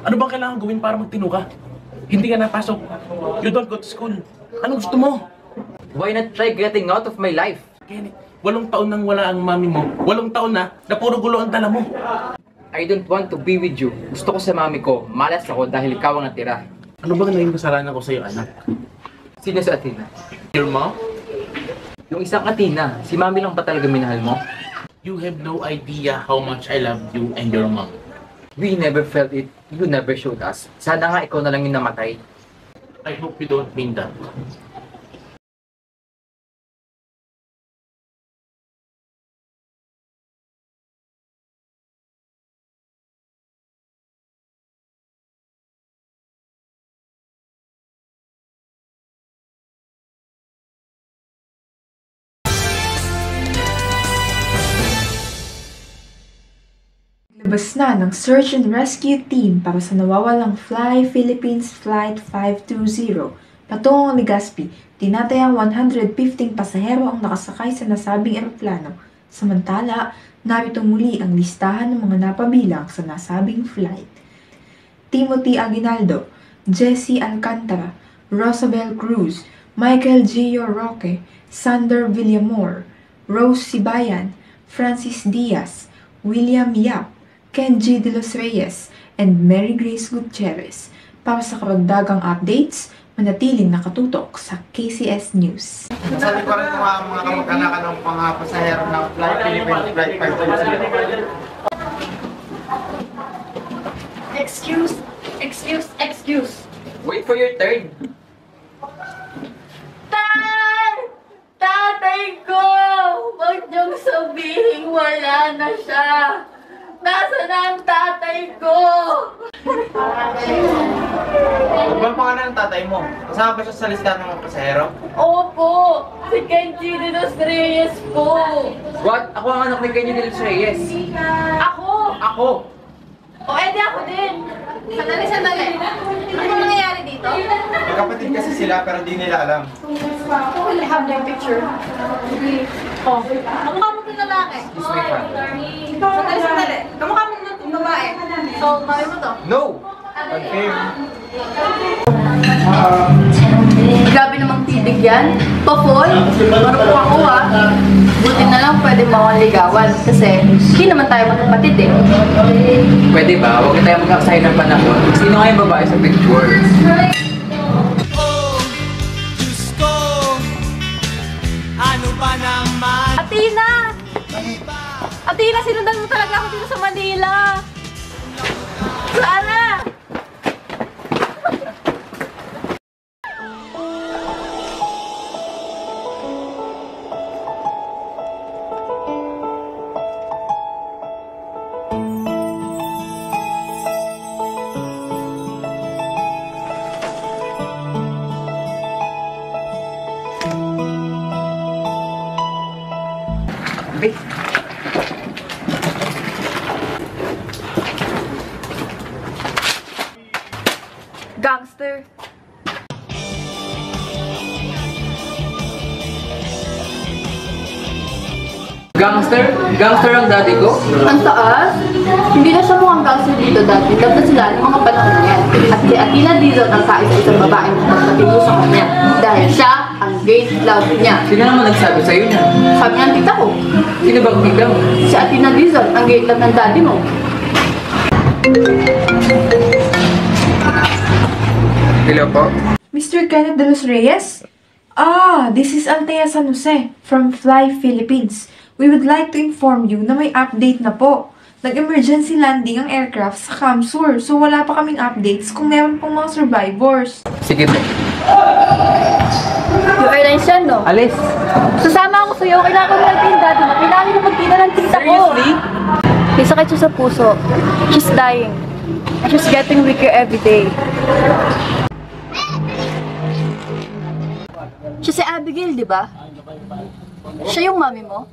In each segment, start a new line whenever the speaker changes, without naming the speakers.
Ano bang kailangan gawin para magtino ka? Hindi ka napasok. You don't go to school. Anong gusto mo?
Why not try getting out of my life?
Kenneth, 8 taon nang wala ang mami mo. 8 taon na puro gulo ang dala mo.
I don't want to be with you. Gusto ko sa mami ko. Malas ako dahil ikaw ang natira.
Ano bang naging kasalanan ko sa'yo, anak?
Sino sa Athena?
Your mom?
Yung isang Athena. Si mami lang ba talaga minahal mo?
You have no idea how much I love you and your mom.
We never felt it. You never showed us. Sana nga ikaw na lang yung namatay.
I hope you don't mean that.
Labas na ng Search and Rescue Team para sa nawawalang Fly Philippines Flight 520 patungong Legazpi. Tinatayang 115 pasahero ang nakasakay sa nasabing eroplano. Samantala, narito muli ang listahan ng mga napabilang sa nasabing flight. Timothy Aguinaldo, Jessie Alcantara, Rosabel Cruz, Michael Gio Roque, Sander Villamor, Rose Sibayan, Francis Diaz, William Yap, Kenji De Los Reyes, and Mary Grace Gutierrez. Para sa karagdagang updates, manatiling nakatutok sa KCS News.
Sabi ko rin ang mga kamag-anakan ng mga pasahero ng Fly Philippines Flight 520.
Excuse.
Wait for your turn.
Tatay ko! Huwag niyong sabihin wala na siya! Nasaan na ang tatay ko?
Ano bang pangalan ng tatay mo? Kasama ba siya sa listahan ng mga pasahero?
Opo! Si Kenji De Los Reyes po!
What? Ako ang anak ni Kenji De Los Reyes.
Ako!
Ako!
O edi ako din! Sandali! Ano nangyayari dito?
Magkapatid kasi sila pero di nila alam.
I have their picture. Oh. Kamukha mo ng lalaki.
He's my father.
Sandali. Kamukha mo ng babae. So, mami mo to?
No! Unfair.
Grabe namang titig yan. Pa-fall? Marupok ako ha. Buti na lang pwede mawang ligawan. Kasi hindi naman tayo magkapatid eh.
Pwede ba? Huwag na tayo magkakasaya ng panahon. Sino nga yung babae sa picture?
Athena! Athena, sinundan mo talaga ako dito sa Manila. Sana! Gangster.
Gangster? Gangster ang daddy ko?
Ang taas? Hindi na siya mukhang gangster dito dati. Dapat sila ng mga panahon na yan. At si Athena Dizon ang kaisa-isang babaeng magpatino sa kanya. Dahil siya ang gate love niya.
Sino naman nagsabi sa'yo niya?
Sabi niya ang tita ko.
Sino bang tita mo?
Si Athena Dizon, ang gate love ng daddy mo.
Hello po?
Mr. Kenneth De Los Reyes? This is Althea San Jose from Fly Philippines. We would like to inform you na may update na po. Nag-emergency landing ang aircraft sa Kamsur, so wala pa kaming updates kung meron pong mga survivors.
Sige po.
Yung airlines yan, no?
Alis.
Sasama ako sa'yo. Kailangan ko magtinda. Kailangan ko magtinda ng tita ko.
Seriously?
May sakit siya sa puso. She's dying. And she's getting weaker every day. Siya si Abigail, di ba? Siya yung mami mo?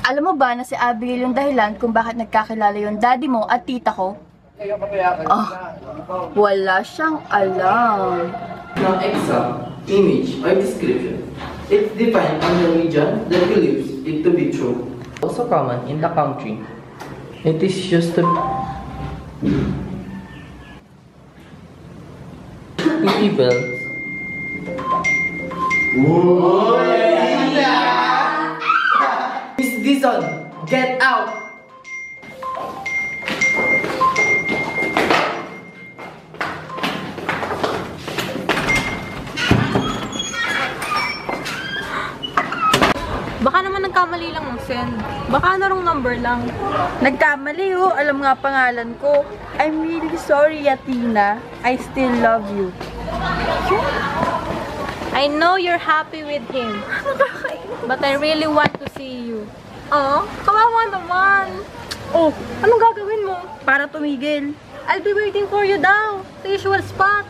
Alam mo ba na si Abigail yung dahilan kung bakit nagkakilala yung daddy mo at tita ko? Wala siyang alam.
Ng exam, image, or description. It's defined on the region that believes it to be true. Also common in the country. It is used to be evil. Miss Dizon, get out!
Baka naman nagkamali lang ng send. Baka na wrong number lang.
Nagkamali oh, alam nga pangalan ko. I'm really sorry, Athena. I still love you.
I know you're happy with him. But I really want to see you. Oh, kawawa naman. Oh, anong gagawin mo?
Para tumigil.
I'll be waiting for you daw. Sa usual spot.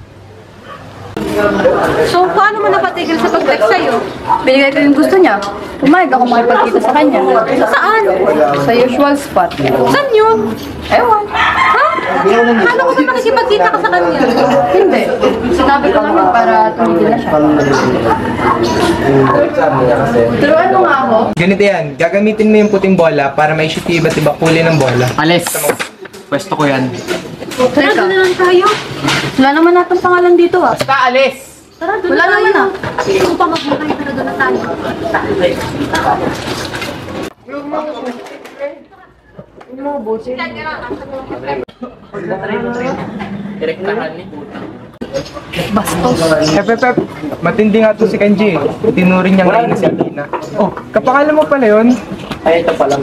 So, paano mo napatigil sa pag-text sa'yo?
Binigay ko yung gusto niya. Pumayag ako makipagkita sa kanya.
Saan?
Sa usual spot.
Saan yun?
Ewan.
Ha? Paano ko ba makikipagkita ka sa kanya?
Hindi. Sinabi ko lang yun para tumigil na siya. Turuan mo nga ako.
Ganito yan, gagamitin mo yung puting bola para may shoot yung iba't ibang kulay ng bola.
Alis! Pwesto ko yan.
Tara, doon na lang tayo.
Wala naman natang pangalan dito ah.
Basta alis!
Tara, doon
Wala
na tayo.
naman ah.
Kung pa mag-mukay, tara, doon na tayo.
Direktahan ni Putang.
Pep, matindi nga to si Kenji eh. Tinuring niya ngayon si Athena. Oh, kapakalan mo pala yun.
Ay, ito pala.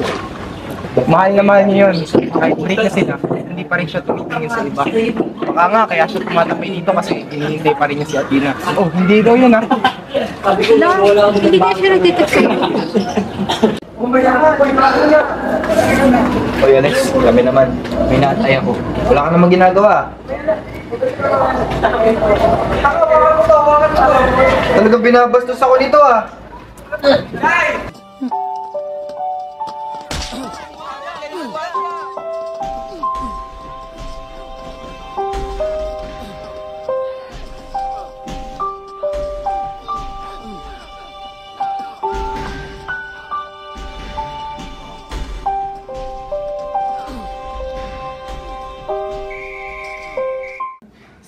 Mahal na mahal niya yun. Kahit break na sila, hindi pa rin siya tumitingin sa iba. Baka nga, kaya siya tumatapay dito kasi hinihintay pa rin niya si Athena. Oh, hindi daw yun ah.
Hindi kaya siya nagtitext sa'yo.
Oy Alex, kami naman. May naatay ako. Wala ka namang ginagawa. Talagang binabastos ako nito ah.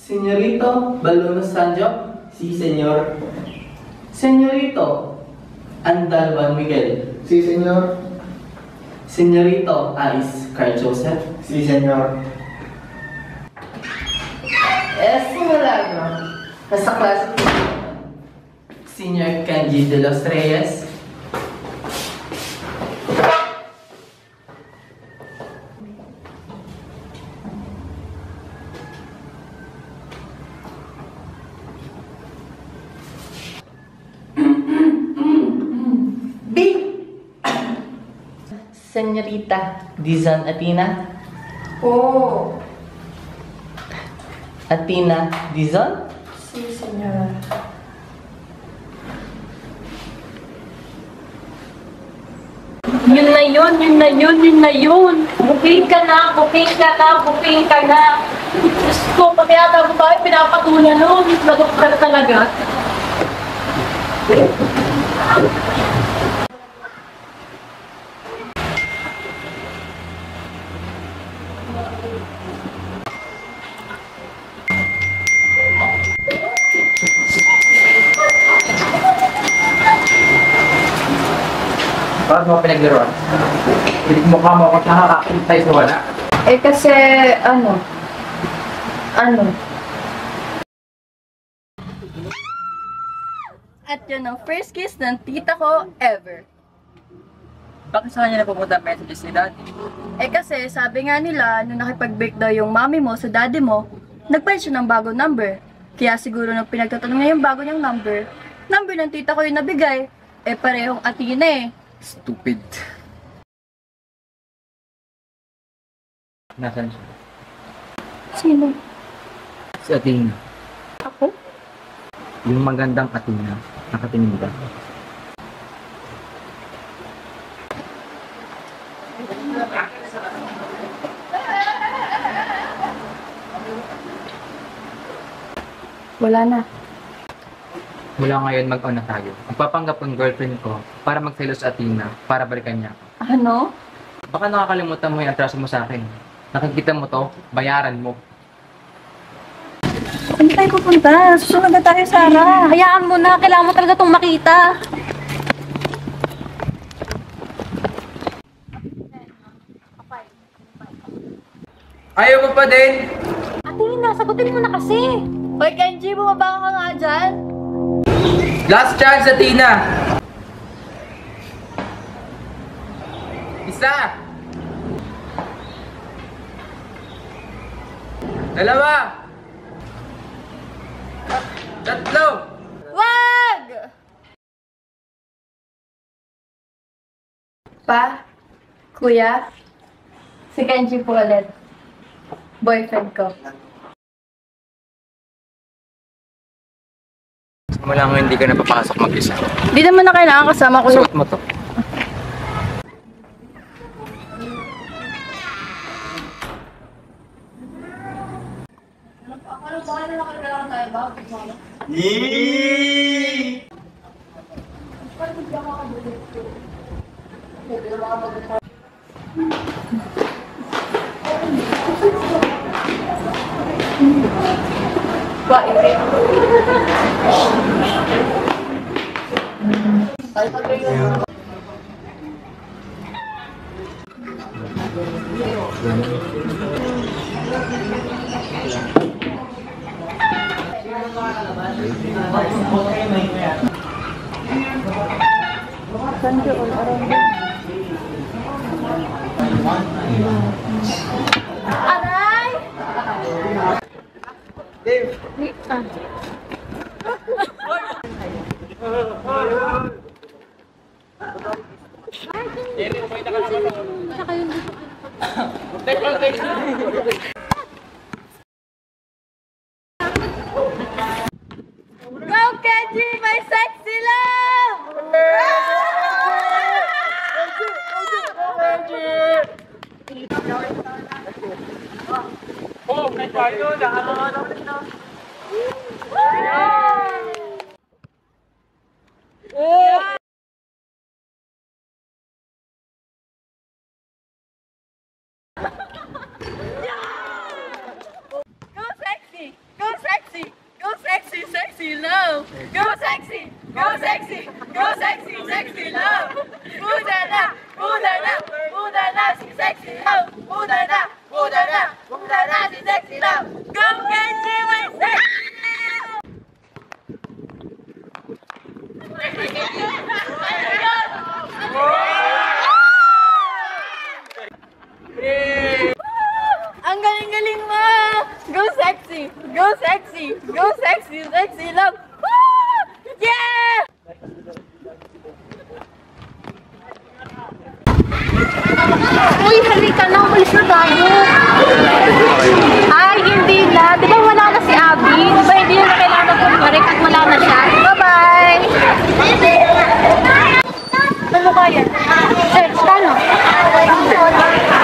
Señorito Baluno Sanjo? Si, señor. Señorito Andalban Miguel?
Si, senyor.
Señorito Alice Carl Joseph?
Si, senyor.
Milagro. Nasa klase ko. Senior Kenji de los Reyes? Señorita Dizon Athena?
Oo.
Athena Dizon?
Si senyor.
Yun na yun, yun na yun, yun na yun. Booking ka na, booking ka na, booking ka na. Diyos ko, pati yata mo tayo pinapatulan nun. Lagot ka na talaga.
Bakit mo pinaglaruan? Pilit mukha mo ako nakakakintay sa wala.
Eh kasi, ano? At yun ang first kiss ng tita ko ever.
Bakit sa kanya napupunta ang messages ni Daddy?
Eh kasi, sabi nga nila, nung nakipag-break daw yung mami mo sa daddy mo, nagpalit siya ng bagong number. Kaya siguro nung pinagtatanong niya yung bago niyang number ng tita ko yung nabigay, eh parehong Athena eh.
Stupid. Nasaan siya?
Sino?
Si Athena.
Ako?
Yung magandang Athena. Nakatingin ka.
Wala na.
Mula ngayon, mag-on na tayo. Magpapanggap ng girlfriend ko para magselos sa Athena para balikan niya ako.
Ano?
Baka nakakalimutan mo yung atraso mo sa akin. Nakikita mo to, bayaran mo.
Saan tayo pupunta? Susunod na tayo, Sarah.
Hayaan mo na, kailangan mo talaga itong makita.
Ayaw mo pa din!
Athena, sagutin mo na kasi.
Hoy, Kenji, bumaba ka nga dyan.
Last chance, Athena! Isa! Dalawa! Tatlo!
Wag! Pa, kuya, si Kenji po ulit. Boyfriend ko.
Simula mo hindi ka napapasok mag-isa.
Di naman na kailangan kasama ko.
Suot mo to.
Aray! Go, Kenji! My sexy love! Go sexy! Go sexy! Go sexy! Sexy love! Go sexy! Go sexy! Go sexy! Sexy love! Muda na! Muda na! Muda na si sexy love! Muda na! Muda na! Muda na si sexy love! Go Kenji! My sexy love! Ang galing-galing mo! Go sexy! Go sexy! Go sexy! Sexy love! Woo! Yeah!
Uy, halika na, umalis na tayo. Ay, hindi na. Di ba wala na si Abby? Di ba hindi na kailangan pumarik at wala na siya? Bye-bye! Ano kaya? Eh, paano?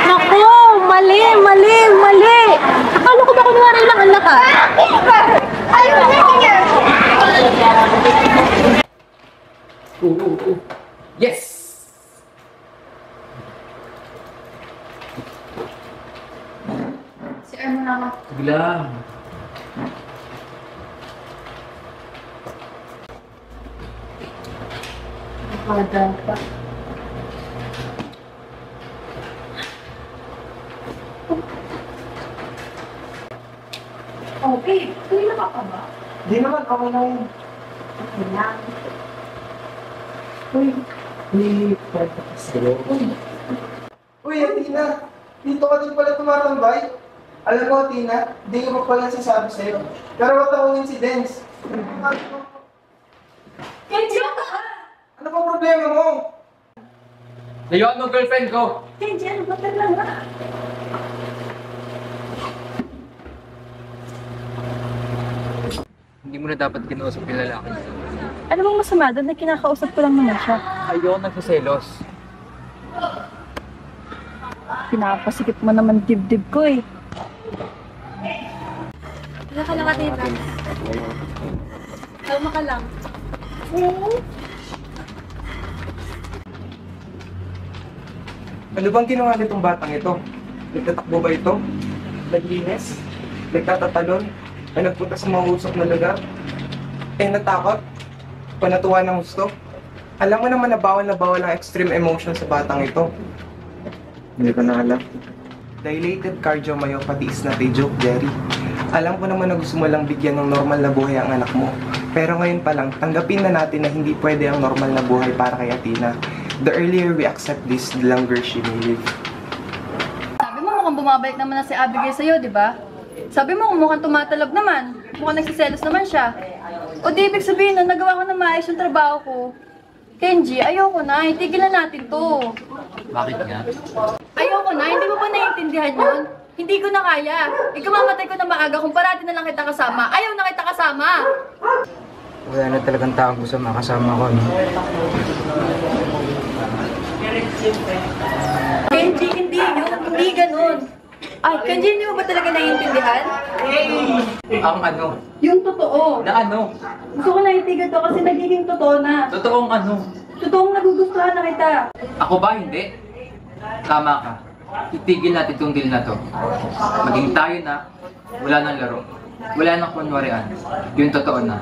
Naku, mali, mali, mali. Akala ko ba kunwari lang ang lakas?
Yes!
Si Ermo na ako.
Biglang.
Nakada pa. Oh, babe. Tuloy na ka ba?
Di naman, okay na yun.
Okay lang.
Uy, Athena! Dito ka din pala tumatambay. Alam mo, Athena, hindi ko pa pala sasabi sa'yo. Pero wag takunin si Dens.
Kenji!
Ano pa problema mo?
Layuan mo girlfriend ko!
Kenji, ano ba talaga?
Hindi Hindi mo na dapat kinausap yung lalaki.
Ano bang masama doon na kinakausap ko lang naman siya?
Ayoko nagsiselos.
Pinapasikip mo naman dibdib ko eh.
Wala ka lang natin. Kalma ka lang.
Ano bang ginawa nitong batang ito? Nagtatakbo ba ito? Naglinis? Nagtatatalon? Ay nagpunta sa mga usok na lugar? Eh natakot? Panatuwa ng gusto? Alam mo naman na bawal ang extreme emotion sa batang ito. Hindi ko na alam. Dilated cardiomyopathy is not a joke, Jerry. Alam ko naman na gusto mo lang bigyan ng normal na buhay ang anak mo. Pero ngayon pa lang, tanggapin na natin na hindi pwede ang normal na buhay para kay Athena. The earlier we accept this, the longer she may live.
Sabi mo mukhang bumabalik naman na si Abigail sa'yo, di ba? Sabi mo kung mukhang tumatalab naman. Mukhang nagsiselos naman siya. O di ibig sabihin na nagawa ko na maayos yung trabaho ko. Kenji, ayoko na. Itigilan natin to.
Bakit nga?
Ayoko na. Hindi mo ba naiintindihan yun? Hindi ko na kaya. Ikamamatay ko na maaga kung parati na lang kita kasama. Ayaw na kita kasama.
Wala na talagang taong gusto makasama ko, no?
Kenji, hindi yun. Hindi ganun. Ay, Kenji, hindi mo ba talaga naiintindihan?
Ang ano?
Yung totoo.
Na ano?
Gusto ko naiintindihan to kasi nagiging totoo na.
Totoong ano?
Totoong nagugustuhan na kita.
Ako ba? Hindi. Tama ka. Itigil natin itong deal na to. Maging tayo na, wala nang laro. Wala nang kunwarian. Yung totoo na.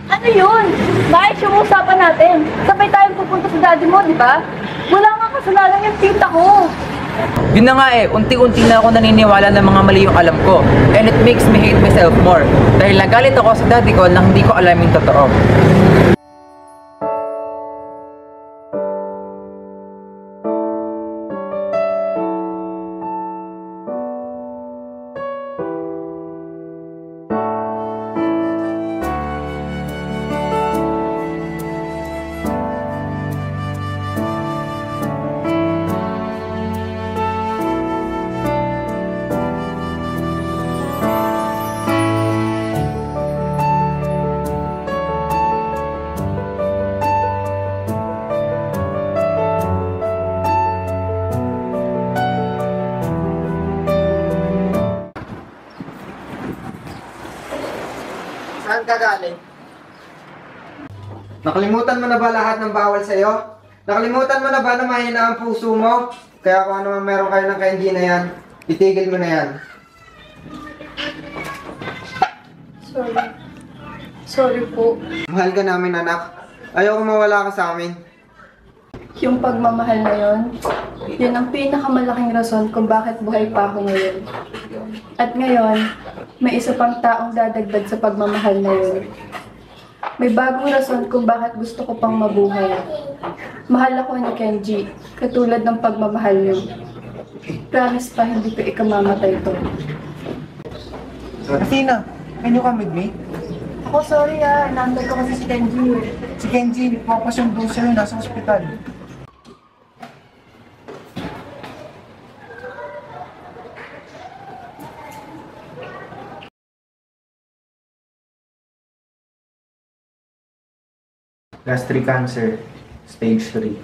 Ano yun? Maayos yung usapan natin. Sabay tayong pupunta sa daddy mo, di ba? Wala nga kasalanan yung tita ko.
Yun na nga eh, unti-unti na ako naniniwala ng mga mali yung alam ko. And it makes me hate myself more. Dahil nagalit ako sa daddy ko nang hindi ko alam yung totoo.
Saan ka galing? Nakalimutan mo na ba lahat ng bawal sa'yo? Nakalimutan mo na ba na mahina ang puso mo? Kaya kung ano man meron kayo ng Kenji na yan, itigil mo na yan.
Sorry. Sorry po.
Mahal ka namin, anak. Ayoko mawala ka sa amin.
Yung pagmamahal na yun, yun ang pinakamalaking rason kung bakit buhay pa ako ngayon. At ngayon, may isa pang taong dadagdag sa pagmamahal na yun. May bagong rason kung bakit gusto ko pang mabuhay. Mahal ako ni Kenji, katulad ng pagmamahal niyo. Promise pa, hindi ko ikamamatay to.
Athena, can you come with me?
Ako, sorry inaantay ko kasi si Kenji.
Si Kenji, papasundo sa'yo, nasa ospital.
Gastric cancer, stage 3.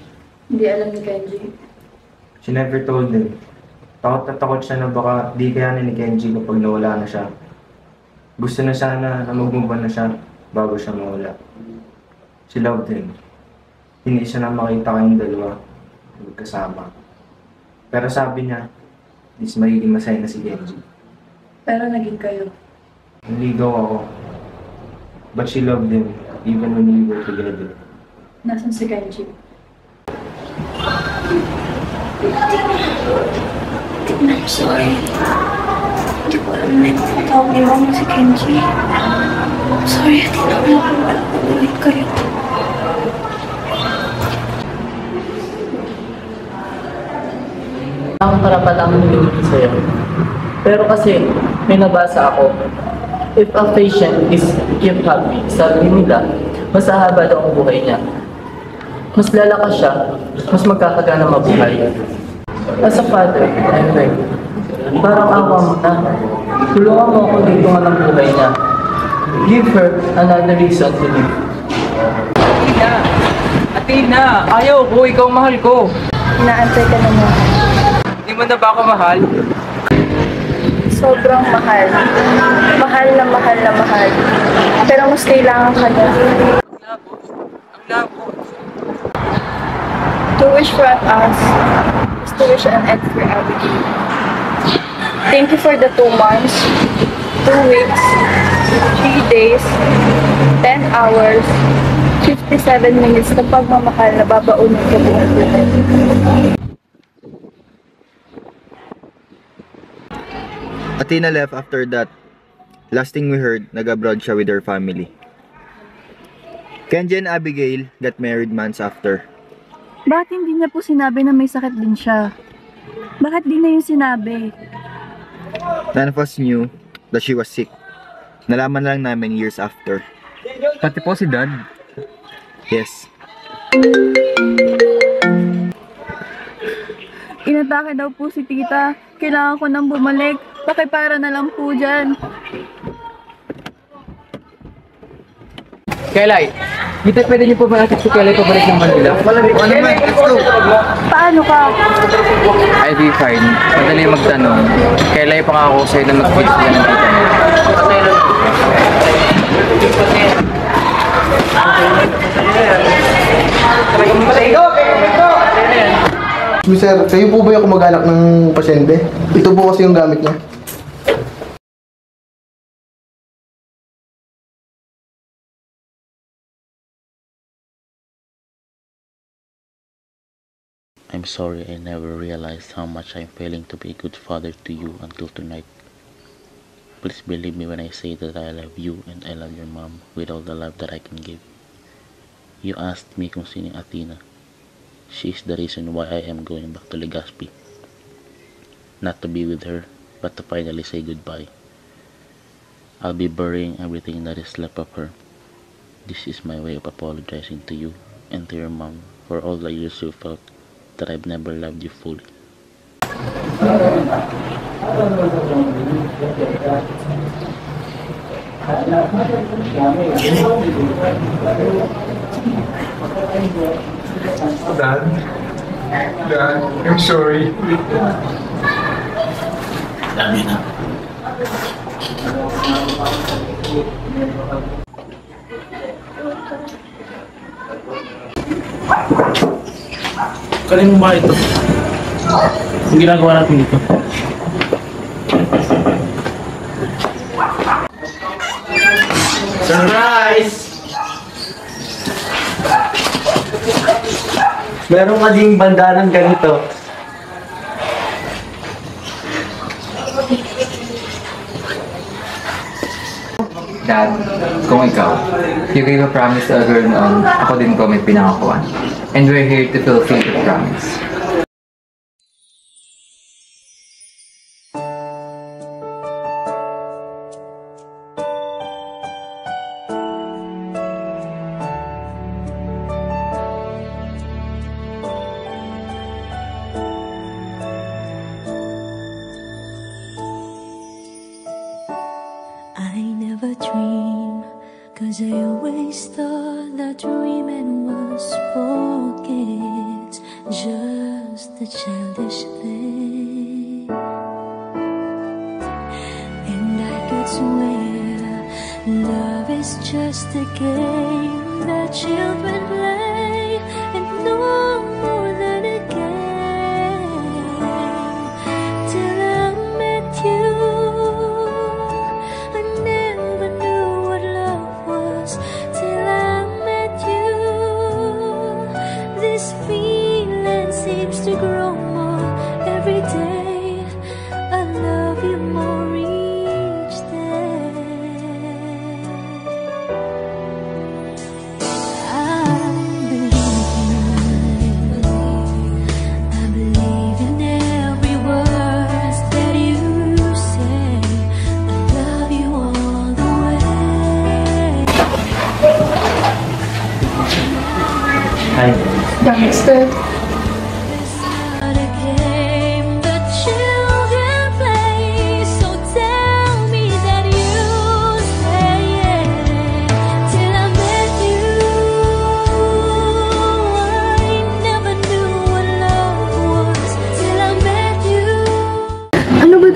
Hindi alam ni Kenji.
She never told him. Takot na takot siya na baka di kayanin ni Kenji kapag nawala na siya. Gusto na sana na magmumban na siya bago siya mawala. She loved him. Hindi siya na makita kayong dalawa magkasama. Pero sabi niya, is magiging masaya na si Kenji.
Pero naging kayo.
Naligaw ako. But she loved him even when we were together.
Nasaan si Kenji?
I'm sorry. Hindi ko alam na tinatawag ni Mama si Kenji. Sorry, hindi na wala ulit kayo.
Ang karapatan ang binibigay sa'yo. Pero kasi, may nabasa ako, if a patient is kept happy, sabi nila, mas hahaba daw ang buhay niya. Mas lalakas siya, mas magkakagana mabuhay. As a father, I'm ready. Parang awa mo na. Tulungan mo ako dito nga ng buhay niya. Give her another reason to live.
Athena! Athena! Ayaw ko! Ikaw ang mahal ko!
Inaantay ka na mo.
Hindi mo na ba ako mahal?
Sobrang mahal. Mahal na mahal na mahal. Pero mas kailangan ka na.
Ang labo.
To wish for us is to wish an end for Abigail. Thank you for the 2 months, 2 weeks, 3 days, 10 hours, 57 minutes na pagmamahal na babaunin ka buong buhay.
Athena left after that. Last thing we heard, nag-abroad siya with her family. Kenji and Abigail got married months after.
Bakit hindi niya po sinabi na may sakit din siya? Bakit di na yung sinabi?
None of us knew that she was sick. Nalaman lang namin years after.
Pati po si Dad.
Yes.
Inatake daw po si tita. Kailangan ko nang bumalik. Pakipara na lang po dyan.
Kelay, dito pwede niyo po ba natin si Kelay pabalik ng Manila?
Ano naman? Let's go!
Paano ka?
I'll be fine. Madali magtanong. Kelay pangako sa'yo na mag-fix ka ng tita mo.
Sir, kayo po ba yung kumag-anak ng pasyente? Ito po kasi yung gamit niya.
I'm sorry I never realized how much I'm failing to be a good father to you until tonight. Please believe me when I say that I love you and I love your mom with all the love that I can give. You asked me kung sino yung Athena. She is the reason why I am going back to Legazpi. Not to be with her, but to finally say goodbye. I'll be burying everything that is left of her. This is my way of apologizing to you and to your mom for all the years you felt that I've never loved you fully.
Dad, I'm sorry.
Dami na. Kanino ba ito? Ang ginagawa natin dito.
Surprise! Meron ka ding banda ng ganito.
Dad, kung ikaw, you gave a promise to a girl noon, ako din ko may pinangakuan. And we're here to fulfill the promise.
I never dream, 'cause I always thought that dreaming was for kids, just a childish thing. And I could swear love is just a game that children play, and no more than a game. Till I met you, I never knew what love was. Till I met you, this feeling seems to grow more every day. I love you more each day. I believe in every word that you say. I love you all the way.
Hi.
Gangster.
It's not a game that children play.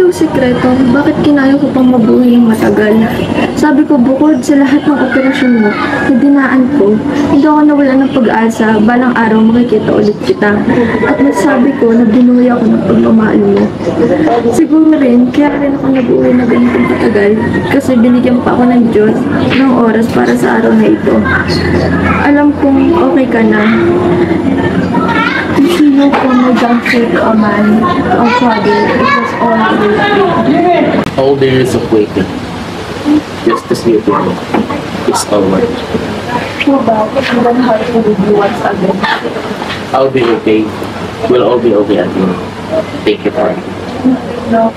daw sikreto, bakit kinaya ko pang mabuhay ng matagal? Sabi ko, bukod sa lahat ng operasyon mo na dinaan ko, hindi ako nawala ng pag-asa, balang araw makikita ulit kita. At nasabi ko na binuhay ako ng pagmamahal mo. Siguro rin, kaya rin ako nabuhay na ganitong katagal kasi binigyan pa ako ng Diyos ng oras para sa araw na ito. Alam kong okay ka na. To see you from my juncture to a man, to a father, it was all worth it.
All the years of waiting, just to see you again, it's all worth it.
Too bad, it's even hard to leave you once again.
I'll be okay. We'll all be okay again. Thank you for it.
No,